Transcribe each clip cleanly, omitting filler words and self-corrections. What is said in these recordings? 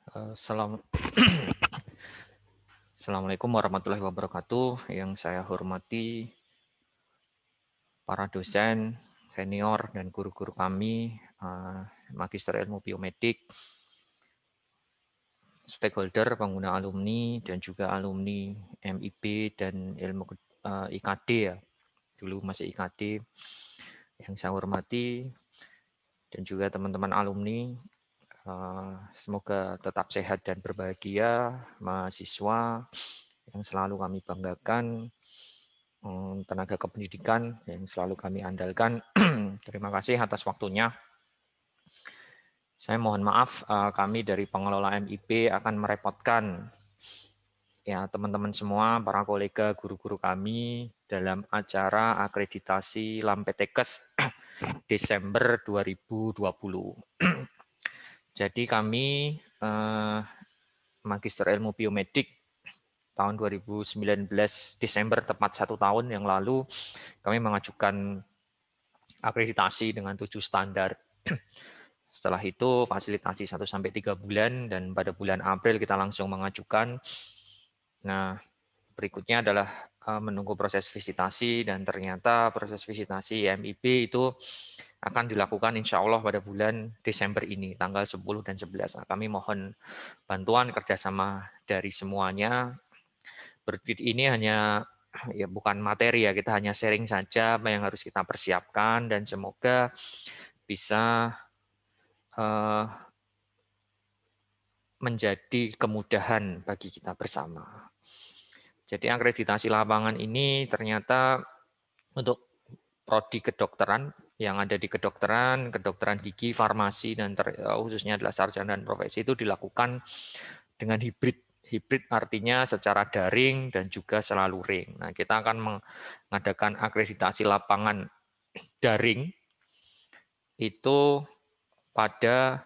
Assalamualaikum warahmatullahi wabarakatuh. Yang saya hormati para dosen, senior, dan guru-guru kami, Magister Ilmu Biomedik, stakeholder, pengguna alumni, dan juga alumni MIB dan ilmu IKD ya. Dulu masih IKD. Yang saya hormati, dan juga teman-teman alumni, semoga tetap sehat dan berbahagia, mahasiswa yang selalu kami banggakan, tenaga kependidikan yang selalu kami andalkan. Terima kasih atas waktunya. Saya mohon maaf, kami dari pengelola MIB akan merepotkan ya teman-teman semua, para kolega, guru-guru kami dalam acara akreditasi Lampetekes Desember 2020. Jadi kami Magister Ilmu Biomedik tahun 2019 Desember, tepat 1 tahun yang lalu, kami mengajukan akreditasi dengan 7 standar. Setelah itu fasilitasi 1-3 bulan, dan pada bulan April kita langsung mengajukan. Nah, berikutnya adalah menunggu proses visitasi, dan ternyata proses visitasi MIB itu akan dilakukan insya Allah pada bulan Desember ini, tanggal 10 dan 11. Nah, kami mohon bantuan kerjasama dari semuanya. Ini hanya ya bukan materi ya, kita hanya sharing saja apa yang harus kita persiapkan, dan semoga bisa menjadi kemudahan bagi kita bersama. Jadi akreditasi lapangan ini ternyata untuk prodi kedokteran yang ada di kedokteran, kedokteran gigi, farmasi, dan khususnya adalah sarjana dan profesi itu dilakukan dengan hibrid. Hibrid artinya secara daring dan juga selalu ring. Nah, kita akan mengadakan akreditasi lapangan daring itu pada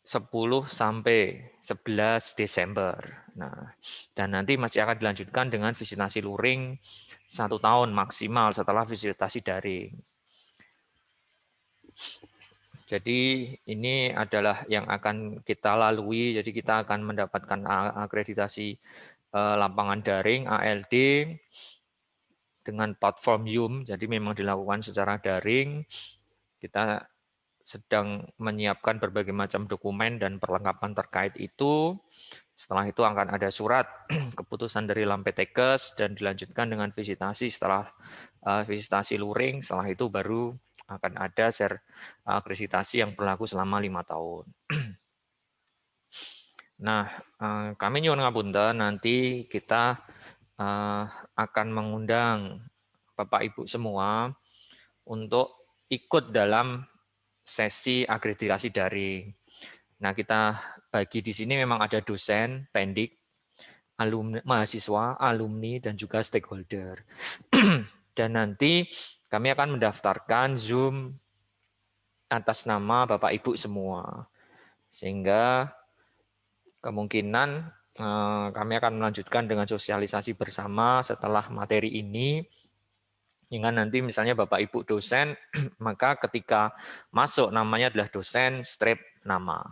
10 sampai 11 Desember. Nah, dan nanti masih akan dilanjutkan dengan visitasi luring 1 tahun maksimal setelah visitasi daring. Jadi ini adalah yang akan kita lalui. Jadi kita akan mendapatkan akreditasi lapangan daring ALD dengan platform Zoom. Jadi memang dilakukan secara daring. Kita sedang menyiapkan berbagai macam dokumen dan perlengkapan terkait itu. Setelah itu akan ada surat keputusan dari Lampetekes dan dilanjutkan dengan visitasi. Setelah visitasi luring, setelah itu baru akan ada akreditasi yang berlaku selama 5 tahun. Nah, kami nyuwun ngapunten, nanti kita akan mengundang Bapak Ibu semua untuk ikut dalam sesi akreditasi daring. Nah, kita bagi di sini memang ada dosen, pendik, alumni, mahasiswa, alumni, dan juga stakeholder. Dan nanti kami akan mendaftarkan Zoom atas nama Bapak Ibu semua. Sehingga kemungkinan kami akan melanjutkan dengan sosialisasi bersama setelah materi ini. Hingga nanti misalnya Bapak Ibu dosen, maka ketika masuk namanya adalah dosen, strip nama.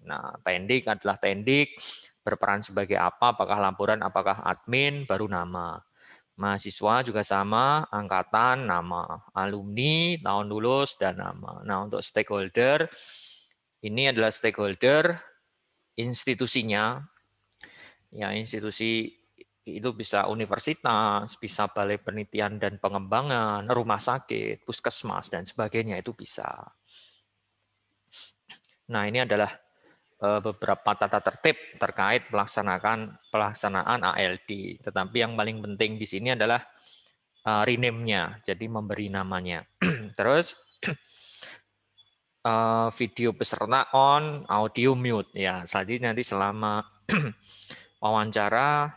Nah, tendik adalah tendik, berperan sebagai apa, apakah laporan, apakah admin, baru nama. Mahasiswa juga sama, angkatan, nama. Alumni, tahun lulus, dan nama. Nah, untuk stakeholder, ini adalah stakeholder institusinya. Ya, institusi itu bisa universitas, bisa balai penelitian dan pengembangan, rumah sakit, puskesmas, dan sebagainya itu bisa. Nah, ini adalah beberapa tata tertib terkait pelaksanaan ALD. Tetapi yang paling penting di sini adalah rename-nya, jadi memberi namanya. Terus video peserta on, audio mute. Ya, nanti selama wawancara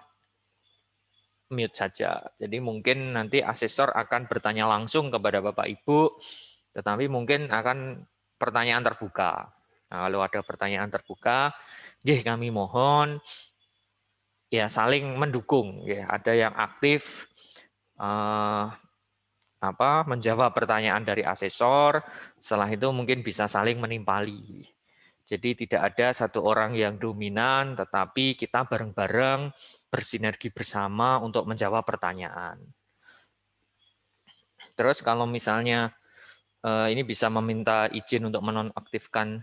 mute saja. Jadi mungkin nanti asesor akan bertanya langsung kepada Bapak Ibu, tetapi mungkin akan pertanyaan terbuka. Nah, kalau ada pertanyaan terbuka, kami mohon ya saling mendukung. Ya, ada yang aktif menjawab pertanyaan dari asesor, setelah itu mungkin bisa saling menimpali. Jadi tidak ada satu orang yang dominan, tetapi kita bareng-bareng bersinergi bersama untuk menjawab pertanyaan. Terus kalau misalnya ini bisa meminta izin untuk menonaktifkan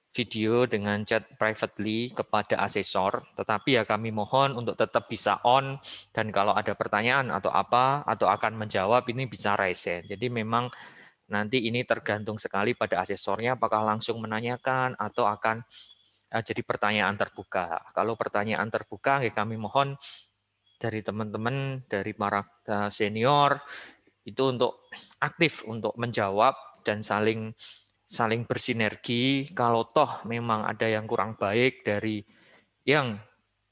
video dengan chat privately kepada asesor, tetapi ya kami mohon untuk tetap bisa on, dan kalau ada pertanyaan atau apa, atau akan menjawab, ini bisa raise. Jadi memang nanti ini tergantung sekali pada asesornya, apakah langsung menanyakan atau akan jadi pertanyaan terbuka. Kalau pertanyaan terbuka, ya kami mohon dari teman-teman, dari para senior, itu untuk aktif untuk menjawab dan saling bersinergi. Kalau toh memang ada yang kurang baik dari yang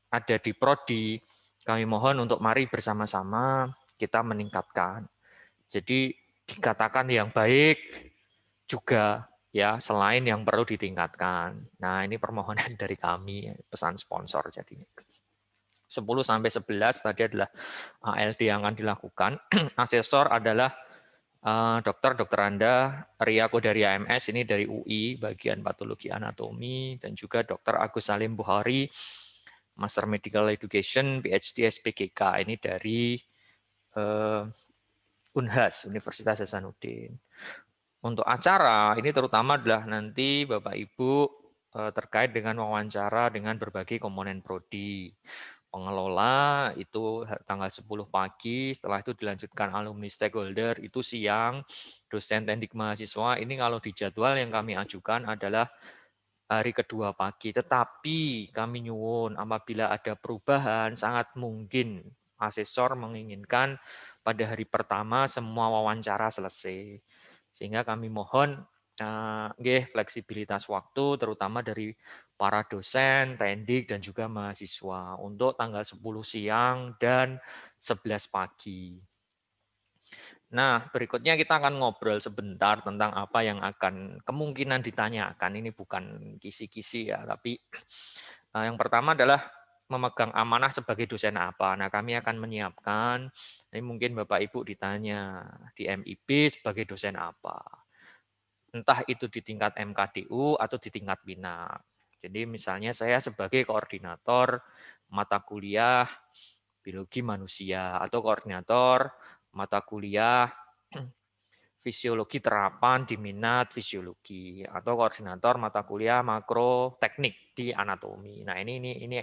ada di prodi, kami mohon untuk mari bersama-sama kita meningkatkan. Jadi dikatakan yang baik juga ya, selain yang perlu ditingkatkan. Nah, ini permohonan dari kami, pesan sponsor jadinya. 10 sampai 11 tadi adalah ALD yang akan dilakukan. Asesor adalah Dr. Anda Ria Kodaria MS, ini dari UI bagian patologi anatomi, dan juga Dr. Agus Salim Buhari Master Medical Education PhD SPGK, ini dari Unhas Universitas Hasanuddin. Untuk acara ini terutama adalah nanti Bapak Ibu terkait dengan wawancara dengan berbagai komponen prodi. Pengelola itu tanggal 10 pagi, setelah itu dilanjutkan alumni stakeholder itu siang, dosen teknik mahasiswa. Ini kalau di jadwal yang kami ajukan adalah hari kedua pagi, tetapi kami nyuwun apabila ada perubahan sangat mungkin asesor menginginkan pada hari pertama semua wawancara selesai. Sehingga kami mohon fleksibilitas waktu terutama dari para dosen, tendik, dan juga mahasiswa untuk tanggal 10 siang dan 11 pagi. Nah, berikutnya kita akan ngobrol sebentar tentang apa yang akan kemungkinan ditanyakan. Ini bukan kisi-kisi ya, tapi yang pertama adalah memegang amanah sebagai dosen apa. Nah, kami akan menyiapkan, ini mungkin Bapak Ibu ditanya di MIB sebagai dosen apa. Entah itu di tingkat MKDU atau di tingkat BINA. Jadi misalnya saya sebagai koordinator mata kuliah biologi manusia atau koordinator mata kuliah fisiologi terapan di minat fisiologi atau koordinator mata kuliah makro teknik di anatomi. Nah, ini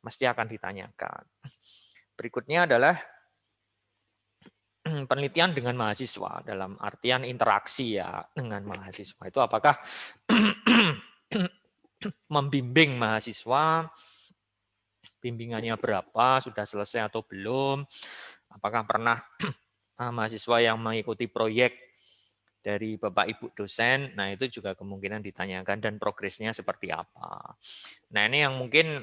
mesti akan ditanyakan. Berikutnya adalah penelitian dengan mahasiswa dalam artian interaksi ya dengan mahasiswa. Itu apakah membimbing mahasiswa, bimbingannya berapa, sudah selesai atau belum, apakah pernah mahasiswa yang mengikuti proyek dari Bapak Ibu dosen, nah itu juga kemungkinan ditanyakan dan progresnya seperti apa. Nah, ini yang mungkin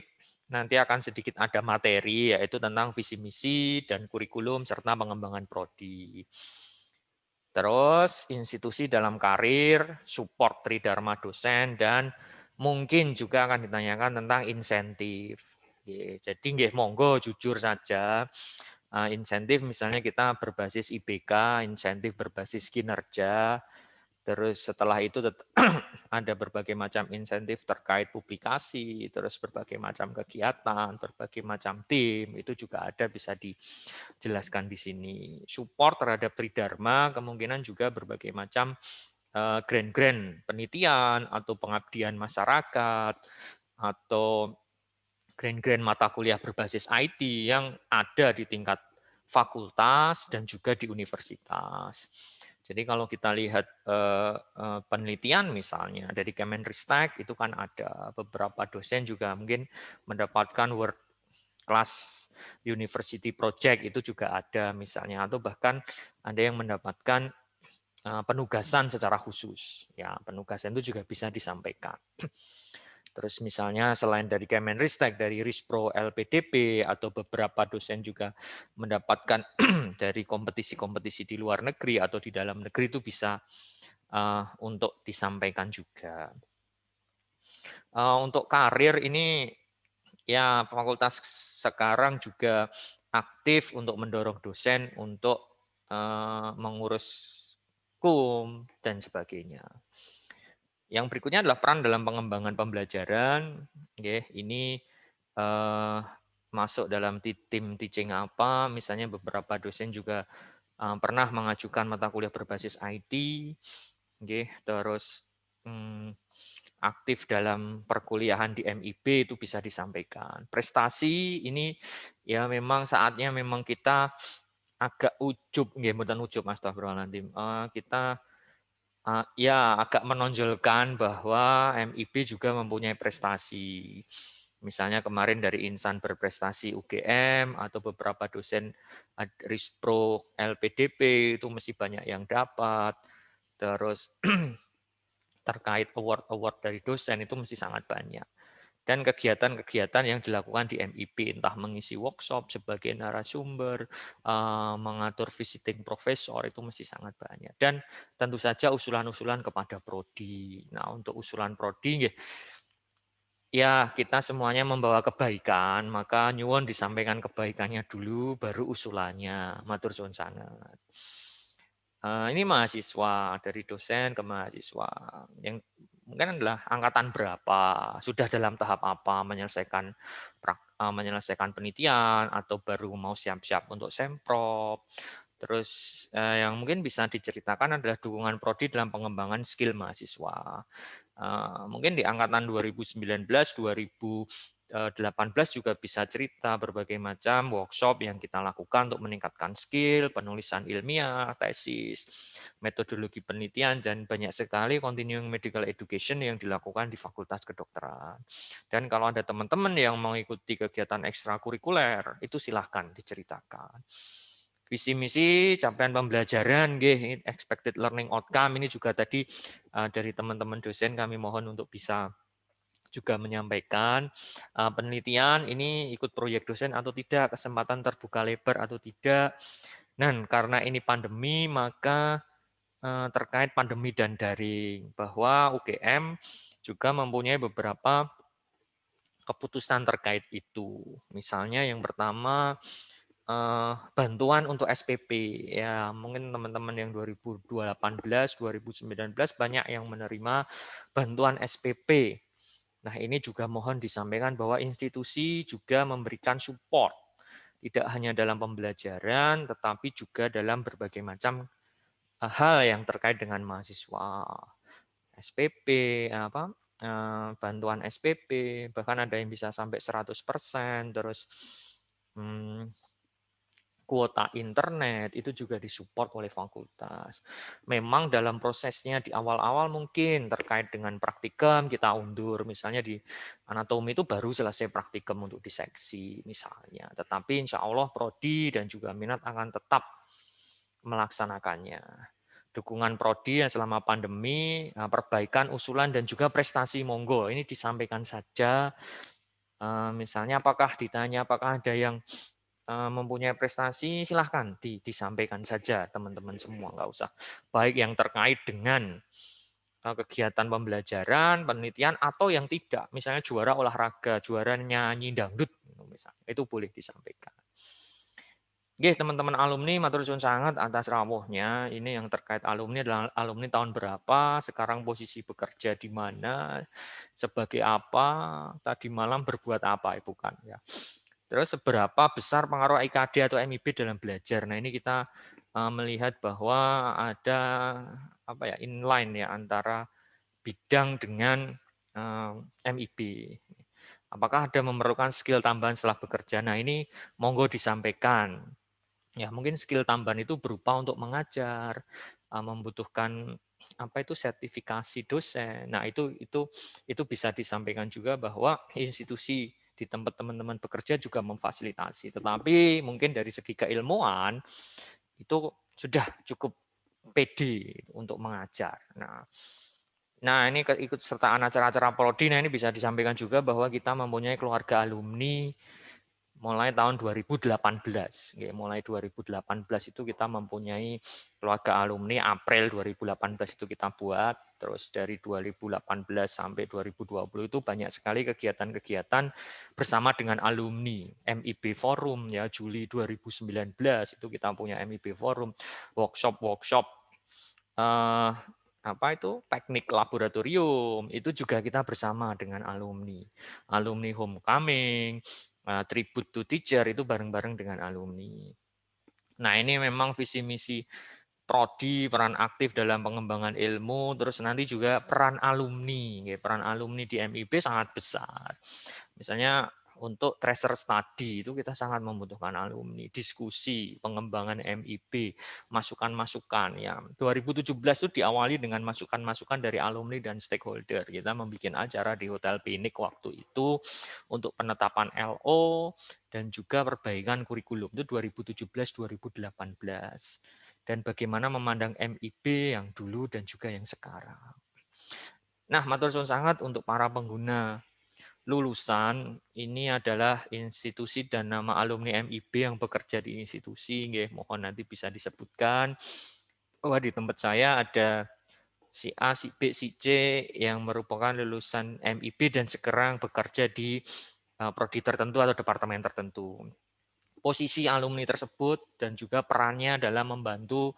nanti akan sedikit ada materi, yaitu tentang visi misi dan kurikulum serta pengembangan prodi. Terus institusi dalam karir, support tridharma dosen, dan mungkin juga akan ditanyakan tentang insentif. Jadi nggih monggo jujur saja. Insentif misalnya kita berbasis IBK, insentif berbasis kinerja. Terus setelah itu ada berbagai macam insentif terkait publikasi, terus berbagai macam kegiatan, berbagai macam tim, itu juga ada bisa dijelaskan di sini. Support terhadap Tridharma kemungkinan juga berbagai macam grant-grant penelitian atau pengabdian masyarakat atau grant-grant mata kuliah berbasis IT yang ada di tingkat fakultas dan juga di universitas. Jadi kalau kita lihat penelitian misalnya dari Kemenristek itu kan ada beberapa dosen juga mungkin mendapatkan World Class University Project itu juga ada misalnya, atau bahkan ada yang mendapatkan penugasan secara khusus. Ya, penugasan itu juga bisa disampaikan. Terus misalnya selain dari Kemenristek, dari Rispro LPDP, atau beberapa dosen juga mendapatkan dari kompetisi-kompetisi di luar negeri atau di dalam negeri itu bisa untuk disampaikan juga. Untuk karir ini ya fakultas sekarang juga aktif untuk mendorong dosen untuk mengurus KUM dan sebagainya. Yang berikutnya adalah peran dalam pengembangan pembelajaran. Oke, ini masuk dalam tim teaching apa, misalnya beberapa dosen juga pernah mengajukan mata kuliah berbasis IT, terus aktif dalam perkuliahan di MIB itu bisa disampaikan. Prestasi ini ya memang saatnya memang kita agak ujub, bukan ujub, astagfirullahaladzim. Kita ya agak menonjolkan bahwa MIB juga mempunyai prestasi. Misalnya kemarin dari insan berprestasi UGM atau beberapa dosen Rispro LPDP itu mesti banyak yang dapat. Terus terkait award-award dari dosen itu mesti sangat banyak. Dan kegiatan-kegiatan yang dilakukan di MIB, entah mengisi workshop sebagai narasumber, mengatur visiting profesor, itu mesti sangat banyak. Dan tentu saja usulan-usulan kepada prodi. Nah, untuk usulan prodi, ya kita semuanya membawa kebaikan, maka nyuwun disampaikan kebaikannya dulu, baru usulannya. Matur suwun sangat. Ini mahasiswa, dari dosen ke mahasiswa, yang mungkin adalah angkatan berapa, sudah dalam tahap apa, menyelesaikan penelitian, atau baru mau siap-siap untuk semprot. Terus yang mungkin bisa diceritakan adalah dukungan prodi dalam pengembangan skill mahasiswa. Mungkin di angkatan 2019, 2018 juga bisa cerita berbagai macam workshop yang kita lakukan untuk meningkatkan skill, penulisan ilmiah, tesis, metodologi penelitian, dan banyak sekali continuing medical education yang dilakukan di Fakultas Kedokteran. Dan kalau ada teman-teman yang mengikuti kegiatan ekstrakurikuler, itu silahkan diceritakan. Visi misi, capaian pembelajaran, expected learning outcome, ini juga tadi dari teman-teman dosen kami mohon untuk bisa juga menyampaikan penelitian ini ikut proyek dosen atau tidak, kesempatan terbuka lebar atau tidak. Dan karena ini pandemi, maka terkait pandemi dan daring, bahwa UGM juga mempunyai beberapa keputusan terkait itu. Misalnya yang pertama, bantuan untuk SPP. Ya, mungkin teman-teman yang 2018, 2019 banyak yang menerima bantuan SPP. Nah, ini juga mohon disampaikan bahwa institusi juga memberikan support, tidak hanya dalam pembelajaran, tetapi juga dalam berbagai macam hal yang terkait dengan mahasiswa. SPP, bantuan SPP, bahkan ada yang bisa sampai 100%, terus kuota internet itu juga disupport oleh fakultas. Memang dalam prosesnya di awal-awal mungkin terkait dengan praktikum kita undur, misalnya di anatomi itu baru selesai praktikum untuk diseksi misalnya. Tetapi insya Allah prodi dan juga minat akan tetap melaksanakannya. Dukungan prodi yang selama pandemi, perbaikan usulan dan juga prestasi monggo ini disampaikan saja. Misalnya ditanya apakah ada yang mempunyai prestasi, silahkan disampaikan saja teman-teman semua, nggak usah. Baik yang terkait dengan kegiatan pembelajaran, penelitian, atau yang tidak. Misalnya juara olahraga, juara nyanyi dangdut, misalnya, itu boleh disampaikan. Oke, teman-teman alumni, matur suwun sangat atas rawuhnya. Ini yang terkait alumni adalah alumni tahun berapa, sekarang posisi bekerja di mana, sebagai apa, tadi malam berbuat apa, bukan ya. Terus seberapa besar pengaruh IKD atau MIB dalam belajar. Nah, ini kita melihat bahwa ada inline ya antara bidang dengan MIB. Apakah ada memerlukan skill tambahan setelah bekerja? Nah, ini monggo disampaikan. Ya, mungkin skill tambahan itu berupa untuk mengajar, membutuhkan sertifikasi dosen. Nah, itu bisa disampaikan juga bahwa institusi di tempat teman-teman bekerja juga memfasilitasi. Tetapi mungkin dari segi keilmuan itu sudah cukup pede untuk mengajar. Nah, ini ikut sertaan acara-acara prodi. Nah, ini bisa disampaikan juga bahwa kita mempunyai keluarga alumni mulai tahun 2018. Mulai 2018 itu kita mempunyai keluarga alumni, April 2018 itu kita buat, terus dari 2018 sampai 2020 itu banyak sekali kegiatan-kegiatan bersama dengan alumni. MIB Forum, ya Juli 2019 itu kita punya MIB Forum, workshop-workshop apa itu teknik laboratorium itu juga kita bersama dengan alumni homecoming, tribute to teacher itu bareng-bareng dengan alumni. Nah ini memang visi misi prodi, peran aktif dalam pengembangan ilmu, terus nanti juga peran alumni, peran alumni di MIB sangat besar. Misalnya untuk tracer study itu kita sangat membutuhkan alumni, diskusi, pengembangan MIB, masukan-masukan. Ya, 2017 itu diawali dengan masukan-masukan dari alumni dan stakeholder. Kita membuat acara di Hotel Pinik waktu itu untuk penetapan LO dan juga perbaikan kurikulum itu 2017-2018. Dan bagaimana memandang MIB yang dulu dan juga yang sekarang. Nah, matur suwun sangat untuk para pengguna lulusan ini adalah institusi dan nama alumni MIB yang bekerja di institusi. Mohon nanti bisa disebutkan bahwa di tempat saya ada si A, si B, si C yang merupakan lulusan MIB dan sekarang bekerja di prodi tertentu atau departemen tertentu. Posisi alumni tersebut dan juga perannya dalam membantu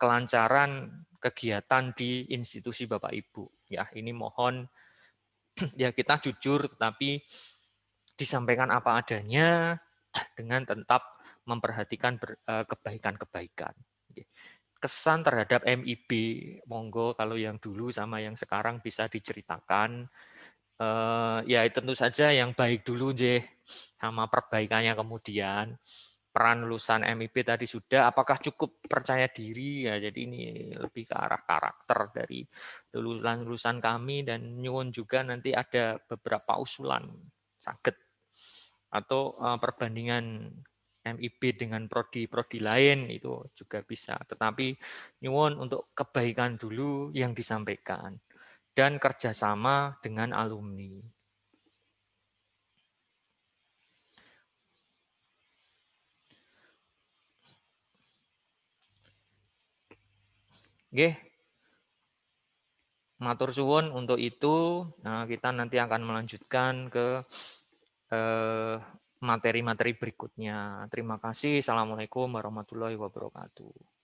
kelancaran kegiatan di institusi Bapak Ibu. Ya, ini mohon ya kita jujur tetapi disampaikan apa adanya dengan tetap memperhatikan kebaikan-kebaikan. Kesan terhadap MIB, monggo kalau yang dulu sama yang sekarang bisa diceritakan. Ya tentu saja yang baik dulu, sama perbaikannya kemudian. Peran lulusan MIB tadi sudah, apakah cukup percaya diri? Ya, jadi ini lebih ke arah karakter dari lulusan-lulusan kami dan nyuwun juga nanti ada beberapa usulan sakit atau perbandingan MIB dengan prodi-prodi lain itu juga bisa. Tetapi nyuwun untuk kebaikan dulu yang disampaikan dan kerjasama dengan alumni. Oke, matur suwun untuk itu. Nah, kita nanti akan melanjutkan ke materi-materi berikutnya. Terima kasih. Assalamualaikum warahmatullahi wabarakatuh.